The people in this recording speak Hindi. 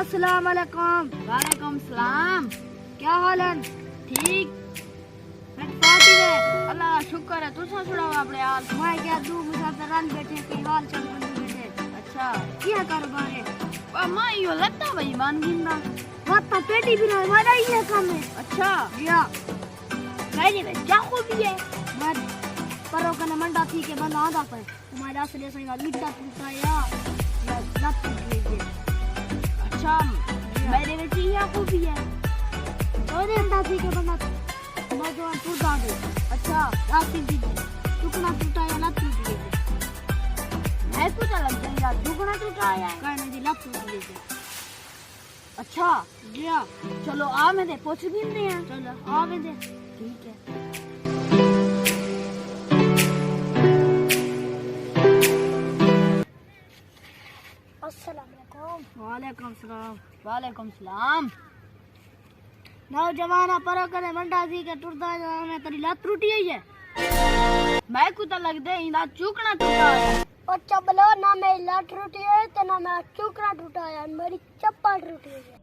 अस्सलाम वालेकुम। वालेकुम सलाम। क्या हाल है? ठीक पार्टी है। अल्लाह का शुक्र है। तुसा सुनाओ अपने हाल। मैं क्या दू मुसाफिर रन बैठे के हाल चल बैठे। अच्छा क्या कारोबार है? मां यो लगता भाई मान गिंदा बात तो पेटी भी रहा हमारा ही है काम है। अच्छा या मेरी में क्या खूबी है? मैं परो कने मंडा थी के बंदा आदा पर तुम्हारे असली से लिट्टा टूटा या लत टूट गई। अच्छा मेरे में क्या खूबी है? और अंडा थी के बंदा मैं जो टूटा दे। अच्छा रास्ते दी टुकड़ा टूटा या लत टूट गई। मैं पता लग जाएगा दुगना टूटा है कहने दी लत टूट गई। अच्छा गया चलो आ मैं दे पूछ गिनते हैं। चलो आ में दे। ठीक है। अस्सलाम वालेकुम। वालेकुम सलाम। वालेकुम सलाम। नौजवाना परो करे मंडा सी के टुरदा में तेरी लत टूटी हुई है। मैं कुता लग दे इंदा चूकना टूटा है। और चबलो ना मेरी लत टूटी है तो ना मेरा चूकना टूटा है। मेरी चप्पल टूटी है।